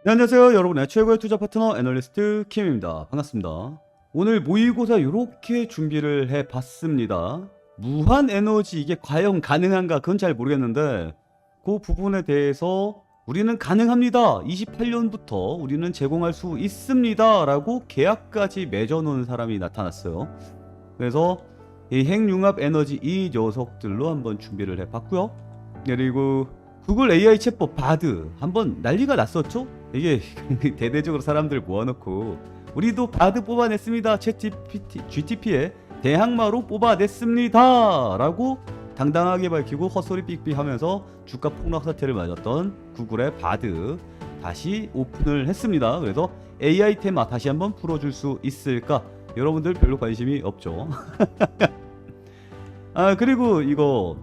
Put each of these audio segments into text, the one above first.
네, 안녕하세요. 여러분의 최고의 투자 파트너 애널리스트 킴입니다. 반갑습니다. 오늘 모의고사 이렇게 준비를 해봤습니다. 무한 에너지 이게 과연 가능한가 그건 잘 모르겠는데 그 부분에 대해서 우리는 가능합니다. 28년부터 우리는 제공할 수 있습니다. 라고 계약까지 맺어놓은 사람이 나타났어요. 그래서 이 핵융합 에너지 이 녀석들로 한번 준비를 해봤고요. 그리고 구글 AI 챗봇 바드 한번 난리가 났었죠? 이게 대대적으로 사람들 모아놓고 우리도 바드 뽑아냈습니다. GTP에 대항마로 뽑아냈습니다. 라고 당당하게 밝히고 헛소리 삑삑 하면서 주가 폭락 사태를 맞았던 구글의 바드 다시 오픈을 했습니다. 그래서 AI 테마 다시 한번 풀어줄 수 있을까? 여러분들 별로 관심이 없죠. 아, 그리고 이거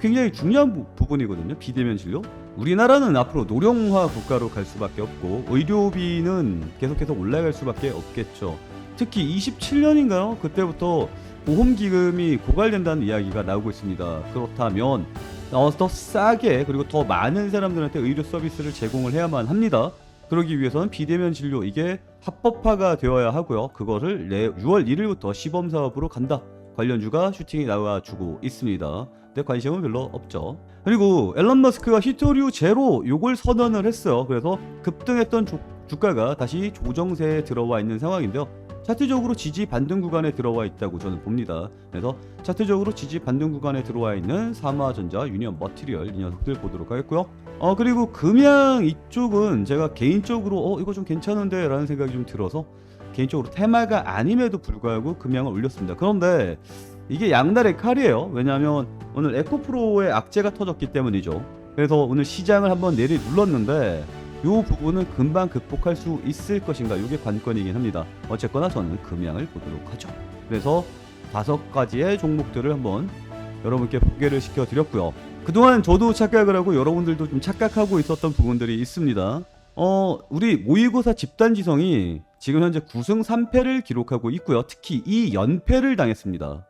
굉장히 중요한 부분이거든요. 비대면 진료. 우리나라는 앞으로 노령화 국가로 갈 수밖에 없고 의료비는 계속해서 올라갈 수밖에 없겠죠. 특히 27년인가요? 그때부터 보험기금이 고갈된다는 이야기가 나오고 있습니다. 그렇다면 더 싸게 그리고 더 많은 사람들한테 의료 서비스를 제공을 해야만 합니다. 그러기 위해서는 비대면 진료 이게 합법화가 되어야 하고요. 그거를 6월 1일부터 시범사업으로 간다. 관련주가 슈팅이 나와주고 있습니다. 근데 관심은 별로 없죠. 그리고 앨런 머스크가 히토류 제로 요걸 선언을 했어요. 그래서 급등했던 주가가 다시 조정세에 들어와 있는 상황인데요. 차트적으로 지지 반등 구간에 들어와 있다고 저는 봅니다. 그래서 차트적으로 지지 반등 구간에 들어와 있는 삼화전자, 유니언 머티리얼 이 녀석들 보도록 하겠고요. 그리고 금양 이쪽은 제가 개인적으로 이거 좀 괜찮은데 라는 생각이 좀 들어서 개인적으로 테마가 아님에도 불구하고 금양을 올렸습니다. 그런데 이게 양날의 칼이에요. 왜냐하면 오늘 에코프로의 악재가 터졌기 때문이죠. 그래서 오늘 시장을 한번 내리눌렀는데 이 부분은 금방 극복할 수 있을 것인가 이게 관건이긴 합니다. 어쨌거나 저는 금양을 보도록 하죠. 그래서 5가지의 종목들을 한번 여러분께 소개를 시켜드렸고요. 그동안 저도 착각을 하고 여러분들도 좀 착각하고 있었던 부분들이 있습니다. 우리 모의고사 집단지성이 지금 현재 9승 3패를 기록하고 있고요. 특히 이 연패를 당했습니다.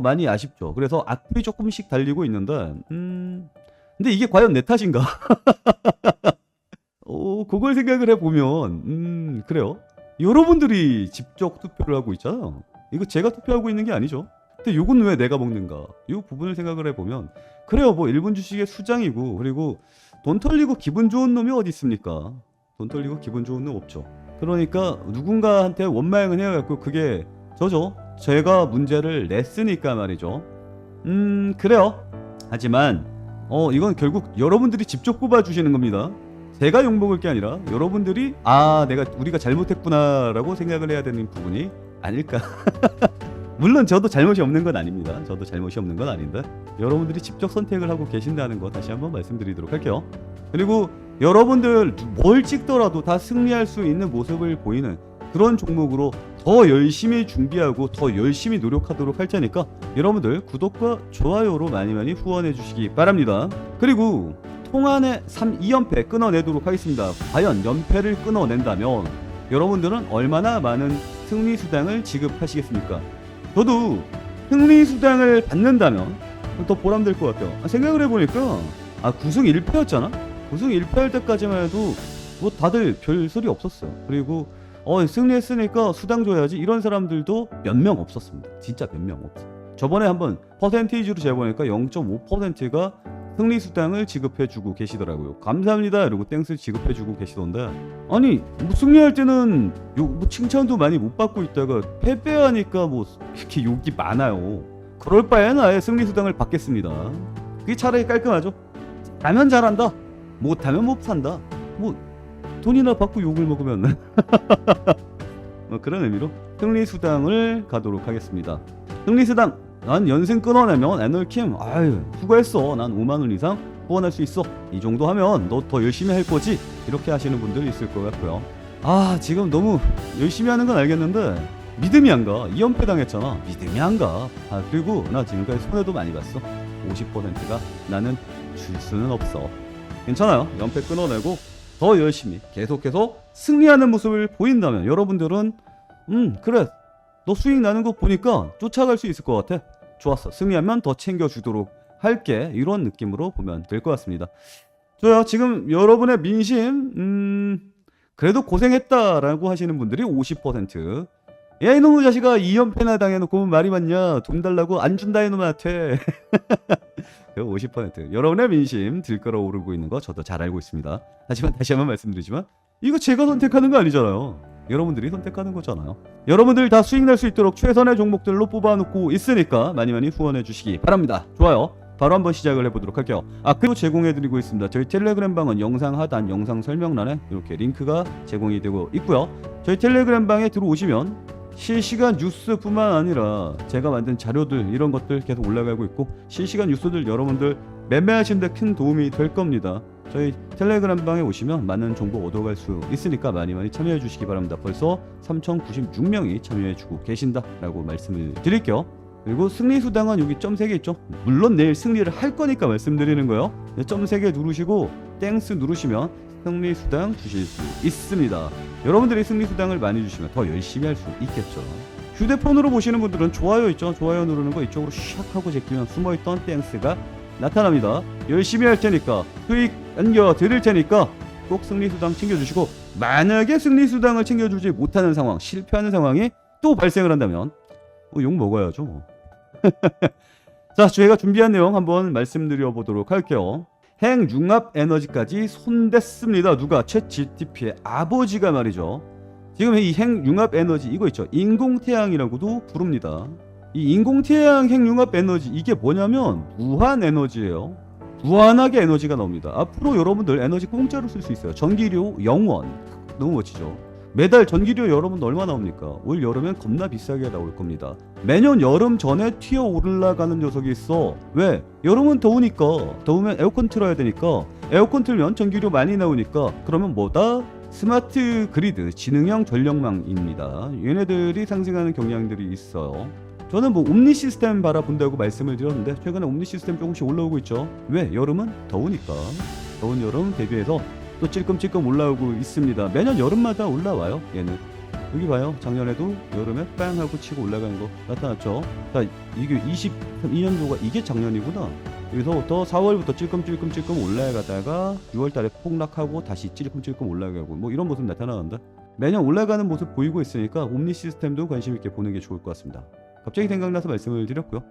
많이 아쉽죠. 그래서 악플이 조금씩 달리고 있는데 근데 이게 과연 내 탓인가? 그걸 생각을 해보면 그래요. 여러분들이 직접 투표를 하고 있잖아요. 이거 제가 투표하고 있는 게 아니죠. 근데 요건 왜 내가 먹는가? 이 부분을 생각을 해보면 그래요. 뭐 일본 주식의 수장이고 그리고 돈 털리고 기분 좋은 놈이 어디 있습니까? 돈 털리고 기분 좋은 놈 없죠. 그러니까 누군가한테 원망을 해야겠고 그게 저죠. 제가 문제를 냈으니까 말이죠. 그래요. 하지만 이건 결국 여러분들이 직접 뽑아주시는 겁니다. 제가 욕먹을 게 아니라 여러분들이 우리가 잘못했구나라고 생각을 해야 되는 부분이 아닐까. 물론 저도 잘못이 없는 건 아닙니다. 저도 잘못이 없는 건 아닌데 여러분들이 직접 선택을 하고 계신다는 거 다시 한번 말씀드리도록 할게요. 그리고 여러분들 뭘 찍더라도 다 승리할 수 있는 모습을 보이는 그런 종목으로 더 열심히 준비하고 더 열심히 노력하도록 할 테니까 여러분들 구독과 좋아요로 많이 후원해 주시기 바랍니다. 그리고 통안의 2연패 끊어내도록 하겠습니다. 과연 연패를 끊어낸다면 여러분들은 얼마나 많은 승리수당을 지급하시겠습니까? 저도 승리수당을 받는다면 더 보람될 것 같아요. 생각을 해보니까 9승 1패였잖아? 9승 1패 할 때까지만 해도 뭐 다들 별 소리 없었어요. 그리고 승리했으니까 수당 줘야지 이런 사람들도 몇 명 없었습니다. 진짜 몇 명 없어요. 저번에 한번 퍼센테이지로 재보니까 0.5%가 승리수당을 지급해주고 계시더라고요. 감사합니다 이러고 땡스 지급해주고 계시던데 아니 뭐 승리할 때는 뭐 칭찬도 많이 못 받고 있다가 패배하니까 뭐 이렇게 욕이 많아요. 그럴 바에는 아예 승리수당을 받겠습니다. 그게 차라리 깔끔하죠. 잘하면 잘한다, 못하면 못 산다. 뭐 돈이나 받고 욕을 먹으면 그런 의미로 승리수당을 가도록 하겠습니다. 승리수당 난 연승 끊어내면 애널킴 수고했어. 난 5만원 이상 후원할 수 있어. 이 정도 하면 너 더 열심히 할 거지? 이렇게 하시는 분들이 있을 것 같고요. 지금 너무 열심히 하는 건 알겠는데 믿음이 안 가. 2연패 당했잖아. 믿음이 안 가. 그리고 나 지금까지 손해도 많이 봤어. 50%가 나는 줄 수는 없어. 괜찮아요. 연패 끊어내고 더 열심히 계속해서 승리하는 모습을 보인다면 여러분들은 그래 너 수익 나는 거 보니까 쫓아갈 수 있을 것 같아. 좋았어. 승리하면 더 챙겨주도록 할게. 이런 느낌으로 보면 될 것 같습니다. 좋아요. 지금 여러분의 민심 그래도 고생했다라고 하시는 분들이 50%. 야 이놈의 자식아 2연패나 당해놓고 말이 많냐, 돈 달라고 안 준다 이놈한테. 50%. 여러분의 민심 들끓어 오르고 있는 거 저도 잘 알고 있습니다. 하지만 다시 한번 말씀드리지만 이거 제가 선택하는 거 아니잖아요. 여러분들이 선택하는 거잖아요. 여러분들 다 수익 낼 수 있도록 최선의 종목들로 뽑아놓고 있으니까 많이 많이 후원해 주시기 바랍니다. 좋아요. 바로 한번 시작을 해보도록 할게요. 그리고 제공해드리고 있습니다. 저희 텔레그램 방은 영상 하단 영상 설명란에 이렇게 링크가 제공이 되고 있고요. 저희 텔레그램 방에 들어오시면 실시간 뉴스뿐만 아니라 제가 만든 자료들 이런 것들 계속 올라가고 있고, 실시간 뉴스들 여러분들 매매하시는 데 큰 도움이 될 겁니다. 저희 텔레그램 방에 오시면 많은 정보 얻어갈 수 있으니까 많이 많이 참여해 주시기 바랍니다. 벌써 3,096명이 참여해 주고 계신다라고 말씀을 드릴게요. 그리고 승리수당은 여기 점 3개 있죠. 물론 내일 승리를 할 거니까 말씀드리는 거예요. 점 3개 누르시고 땡스 누르시면 승리수당 주실 수 있습니다. 여러분들이 승리수당을 많이 주시면 더 열심히 할 수 있겠죠. 휴대폰으로 보시는 분들은 좋아요 있죠. 좋아요 누르는 거 이쪽으로 샥 하고 제끼면 숨어있던 땡스가 나타납니다. 열심히 할 테니까, 수익 안겨 드릴 테니까 꼭 승리수당 챙겨주시고, 만약에 승리수당을 챙겨주지 못하는 상황, 실패하는 상황이 또 발생을 한다면 욕 먹어야죠. 자, 저희가 준비한 내용 한번 말씀드려 보도록 할게요. 핵융합 에너지까지 손댔습니다. 누가? 챗GPT의 아버지가 말이죠. 지금 이 핵융합 에너지 이거 있죠. 인공태양이라고도 부릅니다. 이 인공태양 핵융합 에너지 이게 뭐냐면 무한 에너지예요. 무한하게 에너지가 나옵니다. 앞으로 여러분들 에너지 공짜로 쓸 수 있어요. 전기료 0원. 너무 멋지죠. 매달 전기료 여러분 얼마 나옵니까? 올 여름엔 겁나 비싸게 나올 겁니다. 매년 여름 전에 튀어 올라가는 녀석이 있어. 왜? 여름은 더우니까. 더우면 에어컨 틀어야 되니까. 에어컨 틀면 전기료 많이 나오니까. 그러면 뭐다? 스마트 그리드, 지능형 전력망입니다. 얘네들이 상승하는 경향들이 있어요. 저는 뭐 옴니 시스템 바라본다고 말씀을 드렸는데 최근에 옴니 시스템 조금씩 올라오고 있죠. 왜? 여름은 더우니까. 더운 여름 대비해서 또 찔끔찔끔 올라오고 있습니다. 매년 여름마다 올라와요. 얘는 여기 봐요. 작년에도 여름에 빵 하고 치고 올라가는 거 나타났죠. 자, 이게 22년도가 이게 작년이구나. 여기서부터 4월부터 찔끔찔끔 올라가다가 6월달에 폭락하고 다시 찔끔찔끔 올라가고 뭐 이런 모습 나타나는데, 매년 올라가는 모습 보이고 있으니까 옴니 시스템도 관심 있게 보는 게 좋을 것 같습니다. 갑자기 생각나서 말씀을 드렸고요.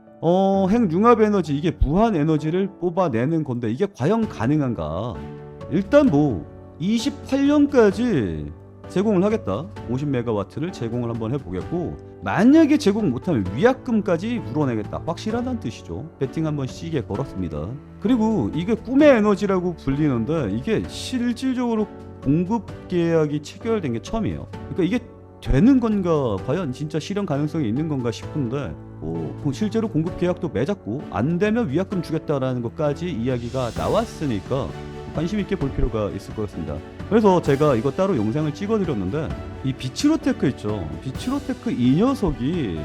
핵융합 에너지 이게 무한 에너지를 뽑아내는 건데 이게 과연 가능한가? 일단 뭐 28년까지 제공을 하겠다. 50메가와트를 제공을 한번 해보겠고, 만약에 제공 못하면 위약금까지 물어내겠다. 확실하다는 뜻이죠. 배팅 한번 시게 걸었습니다. 그리고 이게 꿈의 에너지라고 불리는데 이게 실질적으로 공급 계약이 체결된 게 처음이에요. 그러니까 이게 되는 건가, 과연 진짜 실현 가능성이 있는 건가 싶은데 실제로 공급 계약도 맺었고 안 되면 위약금 주겠다라는 것까지 이야기가 나왔으니까 관심 있게 볼 필요가 있을 것 같습니다. 그래서 제가 이거 따로 영상을 찍어드렸는데, 이 비츠로테크 있죠. 비츠로테크 이 녀석이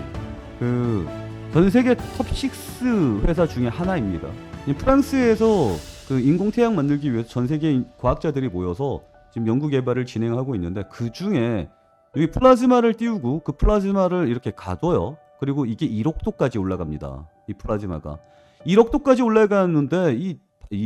그 전 세계 톱6 회사 중에 하나입니다. 프랑스에서 그 인공태양 만들기 위해서 전 세계 과학자들이 모여서 지금 연구 개발을 진행하고 있는데, 그 중에 여기 플라즈마를 띄우고 그 플라즈마를 이렇게 가둬요. 그리고 이게 1억도까지 올라갑니다. 이 플라즈마가 1억도까지 올라가는데 이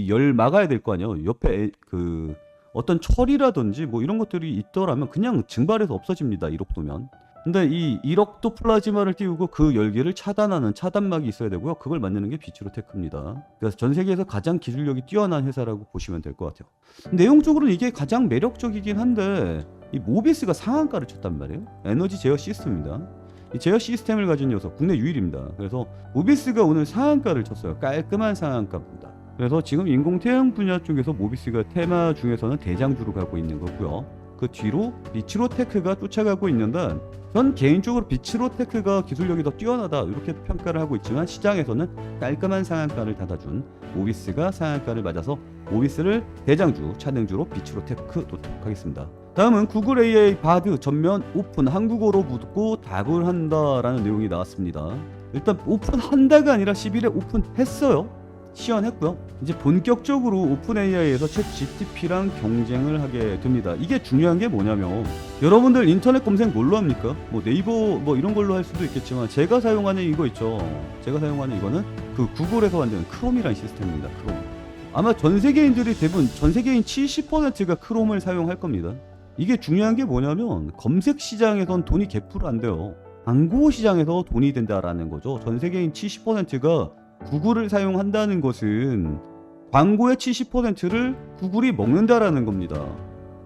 열 막아야 될 거 아니에요. 옆에 그 어떤 철이라든지 뭐 이런 것들이 있더라면 그냥 증발해서 없어집니다. 1억도면. 근데 이 1억도 플라즈마를 띄우고 그 열기를 차단하는 차단막이 있어야 되고요. 그걸 만드는 게 비츠로테크입니다. 그래서 전 세계에서 가장 기술력이 뛰어난 회사라고 보시면 될 것 같아요. 내용적으로는 이게 가장 매력적이긴 한데 이 모비스가 상한가를 쳤단 말이에요. 에너지 제어 시스템입니다. 이 제어 시스템을 가진 녀석 국내 유일입니다. 그래서 모비스가 오늘 상한가를 쳤어요. 깔끔한 상한가입니다. 그래서 지금 인공태양 분야 쪽에서 모비스가 테마 중에서는 대장주로 가고 있는 거고요. 그 뒤로 비츠로테크가 쫓아가고 있는데, 전 개인적으로 비츠로테크가 기술력이 더 뛰어나다 이렇게 평가를 하고 있지만, 시장에서는 깔끔한 상한가를 닫아준 모비스가 상한가를 맞아서 모비스를 대장주, 차등주로 비츠로테크 놓도록 하겠습니다. 다음은 구글 AI 바드 전면 오픈, 한국어로 묻고 답을 한다라는 내용이 나왔습니다. 일단 오픈한다가 아니라 10일에 오픈했어요. 시연했고요. 이제 본격적으로 오픈 AI에서 챗 GTP랑 경쟁을 하게 됩니다. 이게 중요한 게 뭐냐면, 여러분들 인터넷 검색 뭘로 합니까? 뭐 네이버 뭐 이런 걸로 할 수도 있겠지만, 제가 사용하는 이거 있죠. 제가 사용하는 이거는 그 구글에서 만드는 크롬이라는 시스템입니다. 크롬. 아마 전 세계인들이 대부분, 전 세계인 70%가 크롬을 사용할 겁니다. 이게 중요한 게 뭐냐면 검색 시장에선 돈이 개풀 안 돼요. 광고 시장에서 돈이 된다라는 거죠. 전 세계인 70%가 구글을 사용한다는 것은 광고의 70%를 구글이 먹는다라는 겁니다.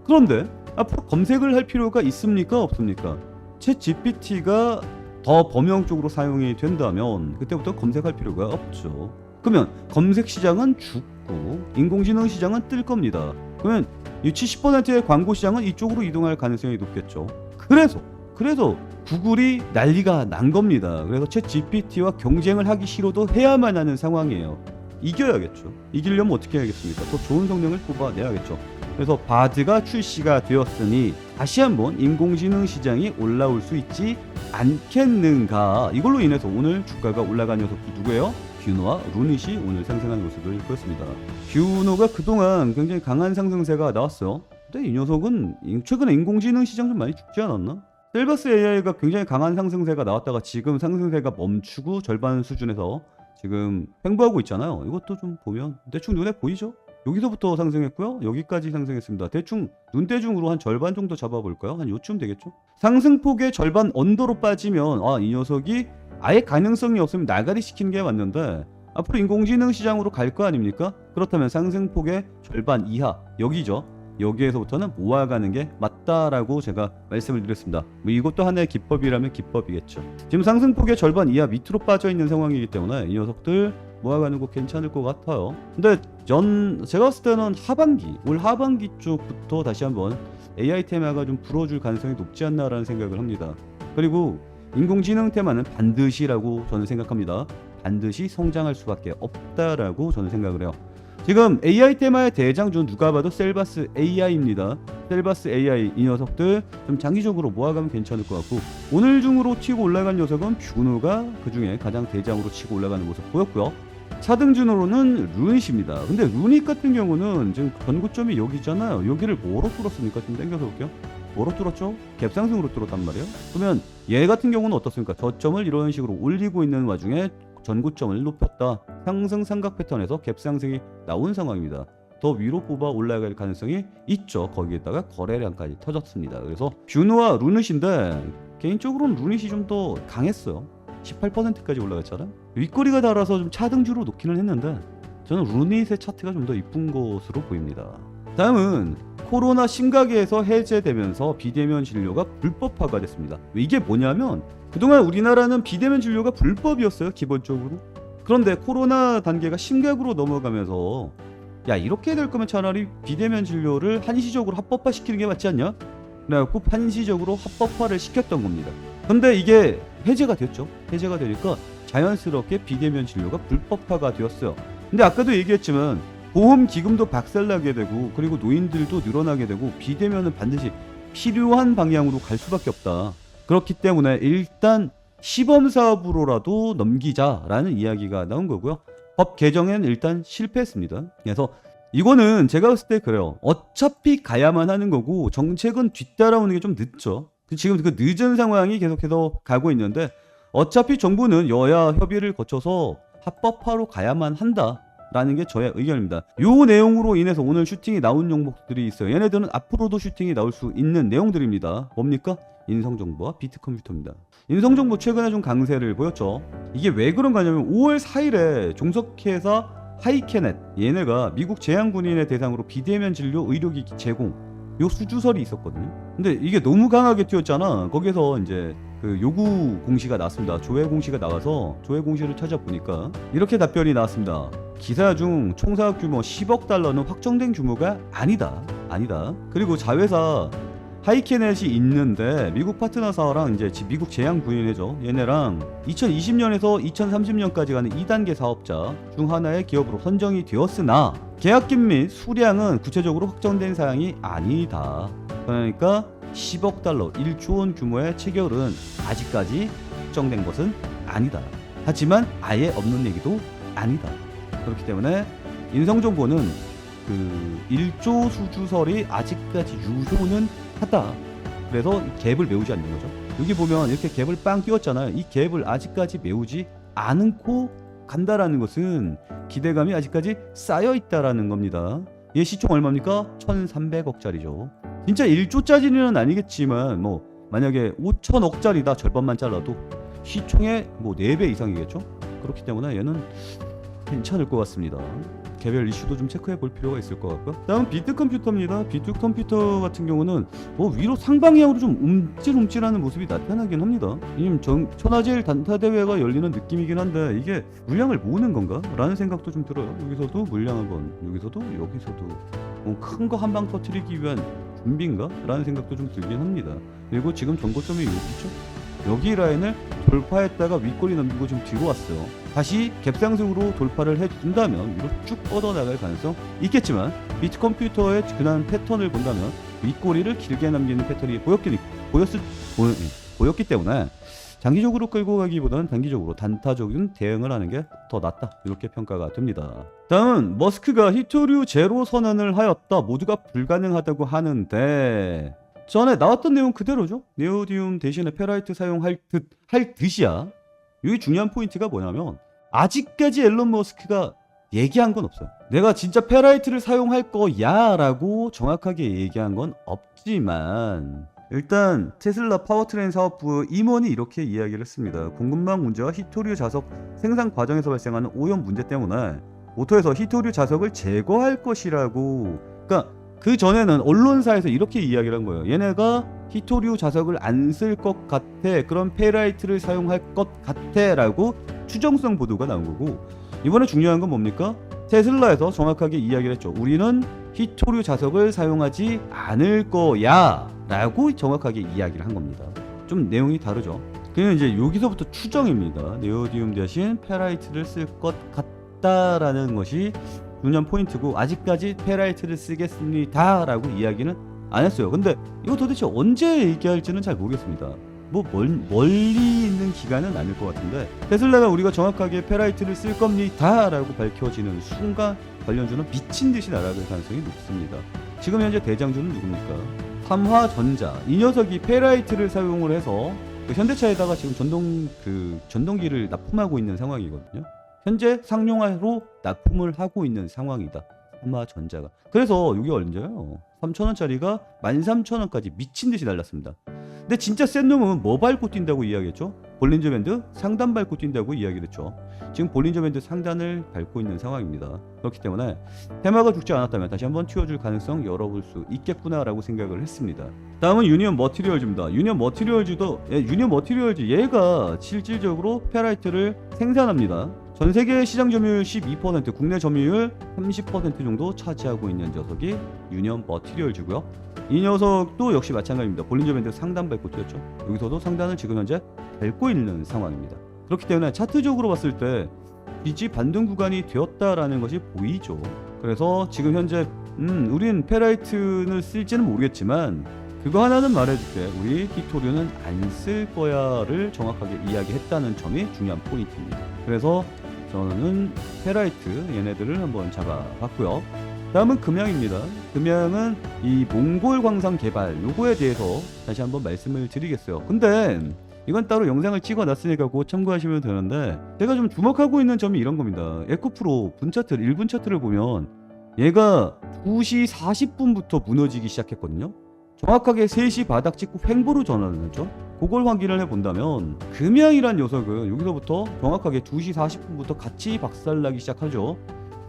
그런데 앞으로 검색을 할 필요가 있습니까? 없습니까? 챗 GPT가 더 범용적으로 사용이 된다면 그때부터 검색할 필요가 없죠. 그러면 검색 시장은 죽고 인공지능 시장은 뜰 겁니다. 그러면 이 70%의 광고 시장은 이쪽으로 이동할 가능성이 높겠죠. 그래서 구글이 난리가 난 겁니다. 그래서 챗 GPT와 경쟁을 하기 싫어도 해야만 하는 상황이에요. 이겨야겠죠. 이기려면 어떻게 해야겠습니까? 더 좋은 성능을 뽑아내야겠죠. 그래서 바드가 출시가 되었으니 다시 한번 인공지능 시장이 올라올 수 있지 않겠는가. 이걸로 인해서 오늘 주가가 올라간 녀석도 누구예요? 뷰노와 루닛이 오늘 상승하는 모습을 보였습니다. 뷰노가 그동안 굉장히 강한 상승세가 나왔어요. 근데 이 녀석은 최근에 인공지능 시장 좀 많이 죽지 않았나? 셀바스 AI가 굉장히 강한 상승세가 나왔다가 지금 상승세가 멈추고 절반 수준에서 지금 횡보하고 있잖아요. 이것도 좀 보면 대충 눈에 보이죠? 여기서부터 상승했고요. 여기까지 상승했습니다. 대충 눈대중으로 한 절반 정도 잡아볼까요? 한 요쯤 되겠죠? 상승폭의 절반 언더로 빠지면 이 녀석이 아예 가능성이 없으면 나가리 시키는 게 맞는데 앞으로 인공지능 시장으로 갈 거 아닙니까? 그렇다면 상승폭의 절반 이하 여기죠. 여기에서부터는 모아가는 게 맞다라고 제가 말씀을 드렸습니다. 이것도 하나의 기법이라면 기법이겠죠. 지금 상승폭의 절반 이하 밑으로 빠져 있는 상황이기 때문에 이 녀석들 모아가는 거 괜찮을 것 같아요. 근데 제가 봤을 때는 올 하반기 쪽부터 다시 한번 AI 테마가 좀 불어줄 가능성이 높지 않나라는 생각을 합니다. 그리고 인공지능 테마는 반드시라고 저는 생각합니다. 반드시 성장할 수밖에 없다라고 저는 생각을 해요. 지금 AI 테마의 대장주 누가 봐도 셀바스 AI입니다. 셀바스 AI 이 녀석들 좀 장기적으로 모아가면 괜찮을 것 같고 오늘 중으로 치고 올라간 녀석은 뷰노가 그 중에 가장 대장으로 치고 올라가는 모습 보였고요. 차등준으로는 루닛입니다. 근데 루닛 같은 경우는 지금 전고점이 여기잖아요. 여기를 뭐로 뚫었습니까? 좀 당겨서 볼게요. 뭐로 뚫었죠? 갭상승으로 뚫었단 말이에요. 그러면 얘 같은 경우는 어떻습니까? 저점을 이런 식으로 올리고 있는 와중에 전고점을 높였다. 상승 삼각 패턴에서 갭상승이 나온 상황입니다. 더 위로 뽑아 올라갈 가능성이 있죠. 거기에다가 거래량까지 터졌습니다. 그래서 뷰노와 루닛인데 개인적으로는 루닛이 좀 더 강했어요. 18%까지 올라갔잖아요. 윗꼬리가 달아서 좀 차등주로 놓기는 했는데 저는 루닛의 차트가 좀 더 이쁜 것으로 보입니다. 다음은 코로나 심각에서 해제되면서 비대면 진료가 불법화가 됐습니다. 이게 뭐냐면 그동안 우리나라는 비대면 진료가 불법이었어요. 기본적으로. 그런데 코로나 단계가 심각으로 넘어가면서 야 이렇게 될 거면 차라리 비대면 진료를 한시적으로 합법화 시키는 게 맞지 않냐? 그래갖고 한시적으로 합법화를 시켰던 겁니다. 근데 이게 해제가 됐죠. 해제가 되니까 자연스럽게 비대면 진료가 불법화가 되었어요. 근데 아까도 얘기했지만 보험 기금도 박살나게 되고 그리고 노인들도 늘어나게 되고 비대면은 반드시 필요한 방향으로 갈 수밖에 없다. 그렇기 때문에 일단 시범 사업으로라도 넘기자라는 이야기가 나온 거고요. 법 개정엔 일단 실패했습니다. 그래서 이거는 제가 봤을 때 그래요. 어차피 가야만 하는 거고 정책은 뒤따라오는 게 좀 늦죠. 지금 그 늦은 상황이 계속해서 가고 있는데 어차피 정부는 여야 협의를 거쳐서 합법화로 가야만 한다라는 게 저의 의견입니다. 요 내용으로 인해서 오늘 슈팅이 나온 종목들이 있어요. 얘네들은 앞으로도 슈팅이 나올 수 있는 내용들입니다. 뭡니까? 인성정보와 비트컴퓨터입니다. 인성정보 최근에 좀 강세를 보였죠. 이게 왜 그런가 하냐면 5월 4일에 종속회사 하이케넷 얘네가 미국 제한군인의 대상으로 비대면 진료 의료기기 제공 요 수주설이 있었거든요. 근데 이게 너무 강하게 튀었잖아. 거기서 이제 그 요구 공시가 나왔습니다. 조회 공시가 나와서 조회 공시를 찾아보니까 이렇게 답변이 나왔습니다. 기사 중 총사업 규모 10억 달러는 확정된 규모가 아니다. 그리고 자회사 하이케넷이 있는데 미국 파트너사랑 이제 미국 제향군인회죠. 얘네랑 2020년에서 2030년까지 가는 2단계 사업자 중 하나의 기업으로 선정이 되었으나 계약금 및 수량은 구체적으로 확정된 사항이 아니다. 그러니까 10억 달러 1조 원 규모의 체결은 아직까지 확정된 것은 아니다. 하지만 아예 없는 얘기도 아니다. 그렇기 때문에 인성정보는 그 1조 수주설이 아직까지 유효는 하다. 그래서 갭을 메우지 않는 거죠. 여기 보면 이렇게 갭을 빵 띄웠잖아요. 이 갭을 아직까지 메우지 않고 간다라는 것은 기대감이 아직까지 쌓여 있다라는 겁니다. 얘 시총 얼마입니까? 1,300억짜리죠. 진짜 1조짜리는 아니겠지만 뭐 만약에 5천억짜리다 절반만 잘라도 시총의 뭐 4배 이상이겠죠. 그렇기 때문에 얘는 괜찮을 것 같습니다. 개별 이슈도 좀 체크해 볼 필요가 있을 것 같고요. 다음 비트 컴퓨터입니다. 비트 컴퓨터 같은 경우는 뭐 위로 상방향으로 좀 움찔움찔하는 모습이 나타나긴 합니다. 천하제일 단타 대회가 열리는 느낌이긴 한데 이게 물량을 모으는 건가? 라는 생각도 좀 들어요. 여기서도 물량 한번, 여기서도 큰 거 한 방 터트리기 위한 준비인가? 라는 생각도 좀 들긴 합니다. 그리고 지금 전고점이 여기죠. 여기 라인을 돌파했다가 윗꼬리 넘기고 좀 뒤로 왔어요. 다시 갭상승으로 돌파를 해준다면 위로 쭉 뻗어나갈 가능성 있겠지만 비트 컴퓨터의 근한 패턴을 본다면 윗꼬리를 길게 남기는 패턴이 보였기 때문에 장기적으로 끌고 가기보다는 단기적으로 단타적인 대응을 하는 게 더 낫다, 이렇게 평가가 됩니다. 다음은 머스크가 히토류 제로 선언을 하였다, 모두가 불가능하다고 하는데 전에 나왔던 내용 그대로죠. 네오디움 대신에 페라이트 사용할 듯이야. 여기 중요한 포인트가 뭐냐면 아직까지 앨런 머스크가 얘기한 건 없어요. 내가 진짜 페라이트를 사용할 거야 라고 정확하게 얘기한 건 없지만 일단 테슬라 파워트레인 사업부 임원이 이렇게 이야기를 했습니다. 공급망 문제와 히토류 자석 생산 과정에서 발생하는 오염 문제 때문에 모터에서 히토류 자석을 제거할 것이라고. 그러니까 그 전에는 언론사에서 이렇게 이야기를 한 거예요. 얘네가 히토류 자석을 안 쓸 것 같아, 그런 페라이트를 사용할 것 같아 라고 추정성 보도가 나온 거고, 이번에 중요한 건 뭡니까? 테슬라에서 정확하게 이야기를 했죠. 우리는 히토류 자석을 사용하지 않을 거야 라고 정확하게 이야기를 한 겁니다. 좀 내용이 다르죠. 그냥 이제 여기서부터 추정입니다. 네오디움 대신 페라이트를 쓸 것 같다라는 것이 중요한 포인트고, 아직까지 페라이트를 쓰겠습니다 라고 이야기는 안 했어요. 근데 이거 도대체 언제 얘기할지는 잘 모르겠습니다. 뭐 멀리 있는 기간은 아닐 것 같은데, 테슬라가 우리가 정확하게 페라이트를 쓸 겁니다 라고 밝혀지는 순간 관련주는 미친 듯이 날아갈 가능성이 높습니다. 지금 현재 대장주는 누굽니까? 삼화전자. 이 녀석이 페라이트를 사용을 해서 현대차에다가 지금 전동기를 납품하고 있는 상황이거든요. 현재 상용화로 납품을 하고 있는 상황이다, 삼화전자가. 그래서 이게 얼마예요? 3,000원짜리가 13,000원까지 미친듯이 날랐습니다. 근데 진짜 센 놈은 뭐 밟고 뛴다고 이야기했죠? 볼린저 밴드 상단 밟고 뛴다고 이야기를 했죠. 지금 볼린저 밴드 상단을 밟고 있는 상황입니다. 그렇기 때문에 테마가 죽지 않았다면 다시 한번 튀어줄 가능성 열어볼 수 있겠구나라고 생각을 했습니다. 다음은 유니온 머티리얼즈입니다. 유니온 머티리얼즈 얘가 실질적으로 페라이트를 생산합니다. 전 세계 시장 점유율 12%, 국내 점유율 30% 정도 차지하고 있는 녀석이 유니온 머티리얼즈고요. 이 녀석도 역시 마찬가지입니다. 볼린저 밴드 상단 밟고 뛰었죠. 여기서도 상단을 지금 현재 밟고 있는 상황입니다. 그렇기 때문에 차트적으로 봤을 때 지지 반등 구간이 되었다라는 것이 보이죠. 그래서 지금 현재 우린 페라이트를 쓸지는 모르겠지만 그거 하나는 말해줄게. 우리 히토류는 안 쓸 거야를 정확하게 이야기했다는 점이 중요한 포인트입니다. 그래서 저는 페라이트 얘네들을 한번 잡아봤고요. 다음은 금양입니다. 금양은 이 몽골 광산 개발 요거에 대해서 다시 한번 말씀을 드리겠어요. 근데 이건 따로 영상을 찍어놨으니까 그거 참고하시면 되는데, 제가 좀 주목하고 있는 점이 이런 겁니다. 에코프로 분차트 1분 차트를 보면 얘가 2시 40분부터 무너지기 시작했거든요. 정확하게 3시 바닥 찍고 횡보로 전환을 했죠. 그걸 확인을 해본다면 금양이란 녀석은 여기서부터 정확하게 2시 40분부터 같이 박살나기 시작하죠.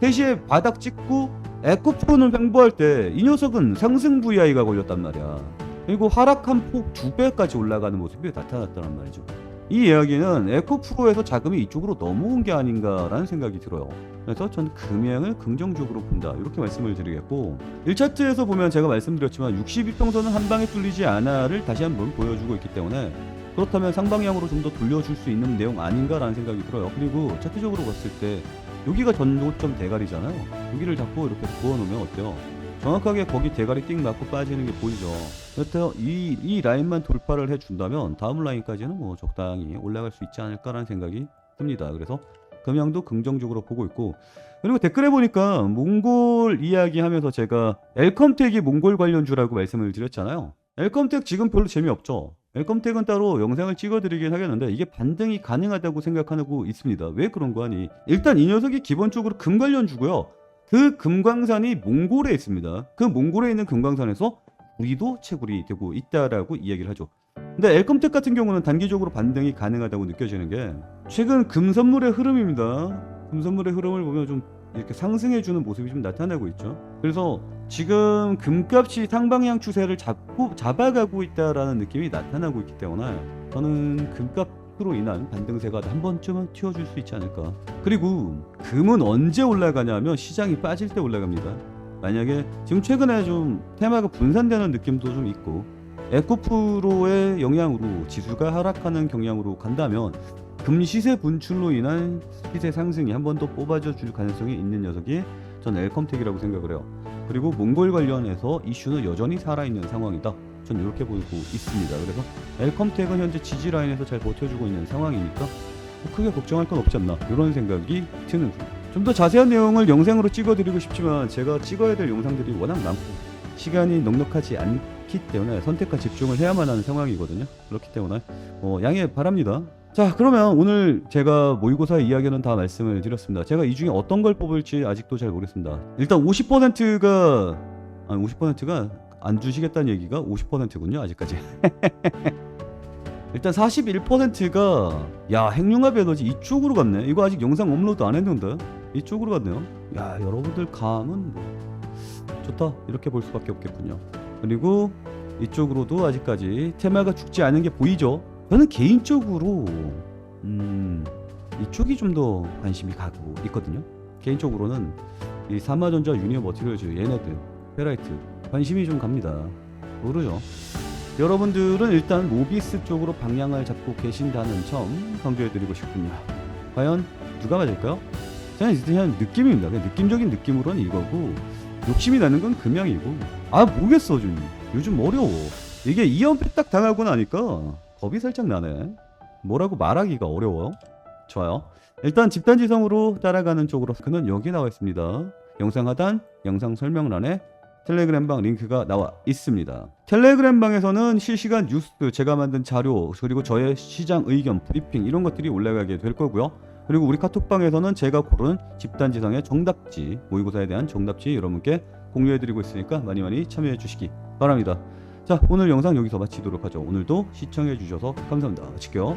3시에 바닥 찍고 에코프로는 횡보할 때 이 녀석은 상승 VI가 걸렸단 말이야. 그리고 하락한 폭 2배까지 올라가는 모습이 나타났다는 말이죠. 이 이야기는 에코프로에서 자금이 이쪽으로 넘어온 게 아닌가라는 생각이 들어요. 그래서 저는 금양을 긍정적으로 본다, 이렇게 말씀을 드리겠고, 1차트에서 보면 제가 말씀드렸지만 62평선은 한 방에 뚫리지 않아를 다시 한번 보여주고 있기 때문에 그렇다면 상방향으로 좀 더 돌려줄 수 있는 내용 아닌가라는 생각이 들어요. 그리고 차트적으로 봤을 때 여기가 전고점 대가리잖아요. 여기를 잡고 이렇게 부어놓으면 어때요? 정확하게 거기 대가리 띵 맞고 빠지는 게 보이죠. 그렇다면 이 라인만 돌파를 해준다면 다음 라인까지는 뭐 적당히 올라갈 수 있지 않을까라는 생각이 듭니다. 그래서 금양도 긍정적으로 보고 있고, 그리고 댓글에 보니까 몽골 이야기하면서 제가 엘컴텍이 몽골 관련주라고 말씀을 드렸잖아요. 엘컴텍 지금 별로 재미없죠. 엘컴텍은 따로 영상을 찍어드리긴 하겠는데 이게 반등이 가능하다고 생각하고 있습니다. 왜 그런 거 하니? 일단 이 녀석이 기본적으로 금 관련주고요. 그 금광산이 몽골에 있습니다. 그 몽골에 있는 금광산에서 우리도 채굴이 되고 있다라고 이야기를 하죠. 근데 엘컴텍 같은 경우는 단기적으로 반등이 가능하다고 느껴지는 게 최근 금선물의 흐름입니다. 금선물의 흐름을 보면 좀 이렇게 상승해주는 모습이 좀 나타나고 있죠. 그래서 지금 금값이 상방향 추세를 잡아가고 있다라는 느낌이 나타나고 있기 때문에 저는 금값으로 인한 반등세가 한 번쯤은 튀어줄 수 있지 않을까. 그리고 금은 언제 올라가냐면 시장이 빠질 때 올라갑니다. 만약에 지금 최근에 좀 테마가 분산되는 느낌도 좀 있고 에코프로의 영향으로 지수가 하락하는 경향으로 간다면 금 시세 분출로 인한 시세 상승이 한 번 더 뽑아져 줄 가능성이 있는 녀석이 전 엘컴텍이라고 생각을 해요. 그리고 몽골 관련해서 이슈는 여전히 살아있는 상황이다. 전 이렇게 보고 있습니다. 그래서 엘컴텍은 현재 지지 라인에서 잘 버텨주고 있는 상황이니까 뭐 크게 걱정할 건 없지 않나 이런 생각이 드는 중. 좀 더 자세한 내용을 영상으로 찍어드리고 싶지만 제가 찍어야 될 영상들이 워낙 많고 시간이 넉넉하지 않기 때문에 선택과 집중을 해야만 하는 상황이거든요. 그렇기 때문에 양해 바랍니다. 자, 그러면 오늘 제가 모의고사 이야기는 다 말씀을 드렸습니다. 제가 이 중에 어떤 걸 뽑을지 아직도 잘 모르겠습니다. 일단 50%가 아니 50%가 안 주시겠다는 얘기가 50%군요 아직까지. 일단 41%가 야 핵융합 에너지 이쪽으로 갔네. 이거 아직 영상 업로드 안 했는데 이쪽으로 갔네요. 야 여러분들 감은 뭐 좋다 이렇게 볼 수밖에 없겠군요. 그리고 이쪽으로도 아직까지 테마가 죽지 않은 게 보이죠. 저는 개인적으로 이쪽이 좀 더 관심이 가고 있거든요. 개인적으로는 이 사마전자, 유니어 머티리얼즈, 얘네들, 페라이트 관심이 좀 갑니다. 모르죠. 여러분들은 일단 모비스 쪽으로 방향을 잡고 계신다는 점 강조해드리고 싶군요. 과연 누가 맞을까요? 저는 그냥 느낌입니다. 그냥 느낌적인 느낌으로는 이거고 욕심이 나는 건 금양이고 모르겠어. 좀 요즘 어려워. 이게 2연패 딱 당하고 나니까 겁이 살짝 나네. 뭐라고 말하기가 어려워요. 좋아요. 일단 집단지성으로 따라가는 쪽으로 그는 여기 나와 있습니다. 영상 하단, 영상 설명란에 텔레그램방 링크가 나와 있습니다. 텔레그램방에서는 실시간 뉴스, 제가 만든 자료, 그리고 저의 시장 의견, 브리핑 이런 것들이 올라가게 될 거고요. 그리고 우리 카톡방에서는 제가 고른 집단지성의 정답지, 모의고사에 대한 정답지 여러분께 공유해드리고 있으니까 많이 많이 참여해 주시기 바랍니다. 자, 오늘 영상 여기서 마치도록 하죠. 오늘도 시청해 주셔서 감사합니다. 마칠게요.